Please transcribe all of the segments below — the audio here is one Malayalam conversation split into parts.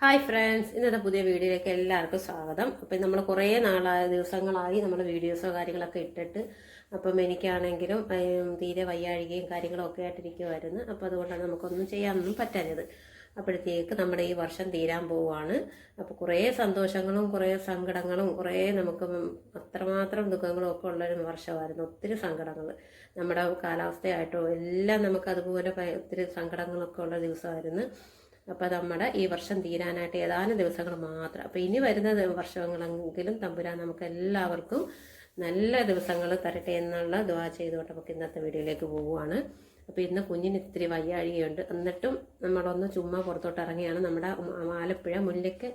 ഹായ് ഫ്രണ്ട്സ്, ഇന്നത്തെ പുതിയ വീഡിയോയിലേക്ക് എല്ലാവർക്കും സ്വാഗതം. അപ്പം നമ്മൾ കുറേ ദിവസങ്ങളായി നമ്മൾ വീഡിയോസോ കാര്യങ്ങളൊക്കെ ഇട്ടിട്ട്, അപ്പം എനിക്കാണെങ്കിലും തീരെ വയ്യാഴികയും കാര്യങ്ങളും ഒക്കെ ആയിട്ടിരിക്കുമായിരുന്നു. അപ്പം അതുകൊണ്ടാണ് നമുക്കൊന്നും ചെയ്യാനൊന്നും പറ്റാഞ്ഞത്. അപ്പോഴത്തേക്ക് നമ്മുടെ ഈ വർഷം തീരാൻ പോവുകയാണ്. അപ്പോൾ കുറേ സന്തോഷങ്ങളും കുറേ സങ്കടങ്ങളും കുറേ നമുക്ക് അത്രമാത്രം ദുഃഖങ്ങളും ഒക്കെ ഉള്ളൊരു വർഷമായിരുന്നു. ഒത്തിരി സങ്കടങ്ങൾ നമ്മുടെ കാലാവസ്ഥയായിട്ടോ എല്ലാം നമുക്ക് അതുപോലെ ഒത്തിരി സങ്കടങ്ങളൊക്കെ ഉള്ള ദിവസമായിരുന്നു. അപ്പോൾ നമ്മുടെ ഈ വർഷം തീരാനായിട്ട് ഏതാനും ദിവസങ്ങൾ മാത്രം. അപ്പോൾ ഇനി വരുന്ന വർഷങ്ങളെങ്കിലും തമ്പുരാൻ നമുക്ക് എല്ലാവർക്കും നല്ല ദിവസങ്ങൾ തരട്ടെ എന്നുള്ള ദുആ ചെയ്തുകൊണ്ട് നമുക്ക് ഇന്നത്തെ വീഡിയോയിലേക്ക് പോവുകയാണ്. അപ്പോൾ ഇന്ന് കുഞ്ഞിന് ഇത്തിരി വയ്യാഴികയുണ്ട്. എന്നിട്ടും നമ്മളൊന്ന് ചുമ്മാ പുറത്തോട്ട് ഇറങ്ങിയാണ്. നമ്മുടെ ആലപ്പുഴ മുല്ലയ്ക്ക്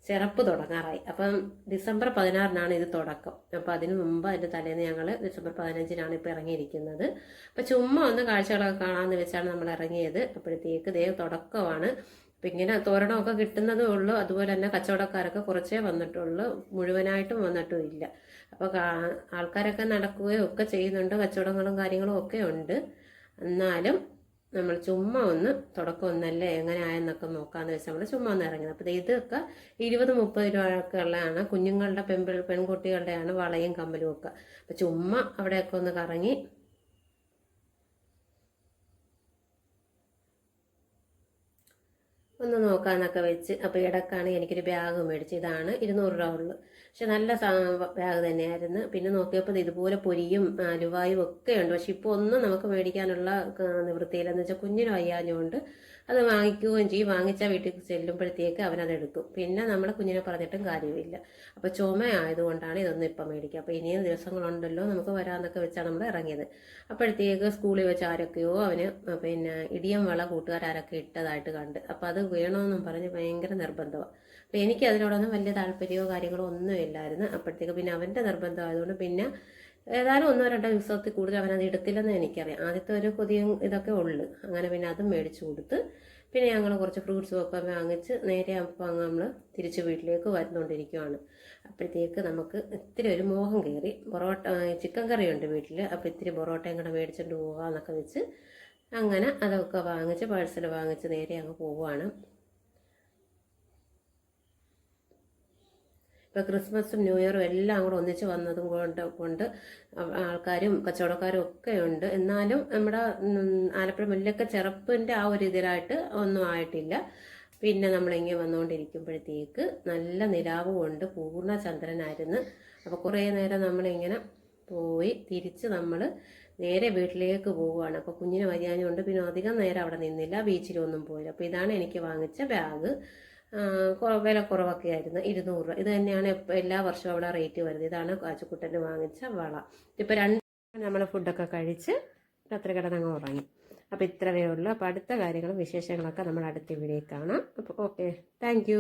ചിറപ്പ് തുടങ്ങാറായി. അപ്പം ഡിസംബർ 16-നാണ് ഇത് തുടക്കം. അപ്പോൾ അതിന് മുമ്പ് അതിൻ്റെ തലേന്ന് ഞങ്ങൾ ഡിസംബർ 15-നാണ് ഇപ്പോൾ ഇറങ്ങിയിരിക്കുന്നത്. അപ്പോൾ ചുമ്മാ ഒന്ന് കാഴ്ചകളൊക്കെ കാണാമെന്ന് വെച്ചാണ് നമ്മൾ ഇറങ്ങിയത്. അപ്പോഴത്തേക്ക് ദേ തുടക്കമാണ്. അപ്പം ഇങ്ങനെ തോരണമൊക്കെ കിട്ടുന്നതേ ഉള്ളൂ. അതുപോലെ തന്നെ കച്ചവടക്കാരൊക്കെ കുറച്ചേ വന്നിട്ടുള്ളൂ, മുഴുവനായിട്ടും വന്നിട്ടും ഇല്ല. അപ്പോൾ ആൾക്കാരൊക്കെ നടക്കുകയോ ഒക്കെ ചെയ്യുന്നുണ്ട്, കച്ചവടങ്ങളും കാര്യങ്ങളും ഒക്കെ ഉണ്ട്. എന്നാലും നമ്മൾ ചുമ്മാ ഒന്ന് തുടക്കം ഒന്നല്ലേ എങ്ങനെ ആയെന്നൊക്കെ നോക്കാമെന്ന് വെച്ചാൽ നമ്മൾ ചുമ്മാ ഒന്ന് ഇറങ്ങിയത്. അപ്പോൾ ഇതൊക്കെ 20-30 രൂപയൊക്കെ ഉള്ളതാണ്. കുഞ്ഞുങ്ങളുടെ പെൺകുട്ടികളുടെയാണ് വളയും കമ്മലും ഒക്കെ. അപ്പോൾ ചുമ്മാ അവിടെയൊക്കെ ഒന്ന് കറങ്ങി ഒന്ന് നോക്കാന്നൊക്കെ വെച്ച്. അപ്പോൾ ഇടക്കാണ് എനിക്കൊരു ബാഗ് മേടിച്ച്. ഇതാണ് 200 രൂപ ഉള്ളു, പക്ഷെ നല്ല ബാഗ് തന്നെയായിരുന്നു. പിന്നെ നോക്കിയപ്പോൾ ഇതുപോലെ പൊരിയും അലുവായും ഒക്കെ ഉണ്ട്. പക്ഷെ ഇപ്പോൾ ഒന്നും നമുക്ക് മേടിക്കാനുള്ള നിവൃത്തിയില്ലെന്ന് വെച്ചാൽ കുഞ്ഞിന് വയ്യാഞ്ഞുകൊണ്ട് അത് വാങ്ങിക്കുകയും ചെയ്യും. വാങ്ങിച്ചാൽ വീട്ടിൽ ചെല്ലുമ്പോഴത്തേക്ക് അവനത് എടുക്കും. പിന്നെ നമ്മൾ കുഞ്ഞിനെ പറഞ്ഞിട്ടും കാര്യമില്ല. അപ്പോൾ ചുമ ആയതുകൊണ്ടാണ് ഇതൊന്നും ഇപ്പം മേടിക്കുക. അപ്പോൾ ഇനിയും ദിവസങ്ങളുണ്ടല്ലോ നമുക്ക് വരാമെന്നൊക്കെ വെച്ചാണ് നമ്മൾ ഇറങ്ങിയത്. അപ്പോഴത്തേക്ക് സ്കൂളിൽ വെച്ച് ആരൊക്കെയോ അവന് പിന്നെ ഇടിയം വള കൂട്ടുകാരൊക്കെ ഇട്ടതായിട്ട് കണ്ട്. അപ്പോൾ അത് വേണമെന്നും പറഞ്ഞ് ഭയങ്കര നിർബന്ധമാണ്. അപ്പോൾ എനിക്ക് അതിനോടൊന്നും വലിയ താല്പര്യമോ കാര്യങ്ങളോ ഒന്നും ഇല്ലായിരുന്നു. അപ്പോഴത്തേക്ക് പിന്നെ അവൻ്റെ നിർബന്ധം ആയതുകൊണ്ട് പിന്നെ ഏതായാലും 1-2 ദിവസത്തിൽ കൂടുതൽ അവനത് എടുത്തില്ലെന്ന് എനിക്കറിയാം. ആദ്യത്തെ ഒരു കൊതിയും ഇതൊക്കെ ഉള്ളു. അങ്ങനെ പിന്നെ അതും മേടിച്ചു കൊടുത്ത് പിന്നെ ഞങ്ങൾ കുറച്ച് ഫ്രൂട്ട്സും ഒക്കെ വാങ്ങിച്ച് നേരെ അപ്പം നമ്മൾ തിരിച്ച് വീട്ടിലേക്ക് വരുന്നുകൊണ്ടിരിക്കുകയാണ്. അപ്പോഴത്തേക്ക് നമുക്ക് ഇത്തിരി ഒരു മോഹം കയറി. പൊറോട്ട ചിക്കൻ കറിയുണ്ട് വീട്ടിൽ. അപ്പോൾ ഇത്തിരി പൊറോട്ടയും കൂടെ മേടിച്ചിട്ട് പോകാമെന്നൊക്കെ വെച്ച് അങ്ങനെ അതൊക്കെ വാങ്ങിച്ച് പാഴ്സൽ വാങ്ങിച്ച് നേരെ അങ്ങ് പോവുകയാണ്. ഇപ്പോൾ ക്രിസ്മസും ന്യൂ ഇയറും എല്ലാം കൂടെ ഒന്നിച്ച് വന്നതും കൊണ്ട് ആൾക്കാരും കച്ചവടക്കാരും ഒക്കെ ഉണ്ട്. എന്നാലും നമ്മുടെ ആലപ്പുഴ മുല്ലയ്ക്ക് ചെറുപ്പിൻ്റെ ആ ഒരു ഇതിലായിട്ട് ഒന്നും ആയിട്ടില്ല. പിന്നെ നമ്മളിങ്ങനെ വന്നുകൊണ്ടിരിക്കുമ്പോഴത്തേക്ക് നല്ല നിലാവ് കൊണ്ട് പൂർണ്ണ ചന്ദ്രനായിരുന്നു. അപ്പോൾ കുറേ നേരം നമ്മളിങ്ങനെ പോയി തിരിച്ച് നമ്മൾ നേരെ വീട്ടിലേക്ക് പോവുകയാണ്. അപ്പോൾ കുഞ്ഞിന് വയ്യാഞ്ഞുകൊണ്ട് പിന്നെ അധികം നേരം അവിടെ നിന്നില്ല, ബീച്ചിലൊന്നും പോയില്ല. അപ്പോൾ ഇതാണ് എനിക്ക് വാങ്ങിച്ച ബാഗ്. വില കുറവൊക്കെ ആയിരുന്നു, 200 രൂപ. ഇത് തന്നെയാണ് എല്ലാ വർഷവും അവിടെ റേറ്റ് വരുന്നത്. ഇതാണ് കാച്ചുക്കുട്ടന് വാങ്ങിച്ച വള. ഇപ്പോൾ 2 നമ്മൾ ഫുഡൊക്കെ കഴിച്ച് രാത്രി കിടന്നങ്ങ് ഉറങ്ങി. അപ്പോൾ ഇത്രയേ ഉള്ളൂ. അപ്പോൾ അടുത്ത കാര്യങ്ങളും വിശേഷങ്ങളൊക്കെ നമ്മൾ അടുത്ത വീഡിയോയിൽ കാണാം. അപ്പോൾ ഓക്കെ, താങ്ക്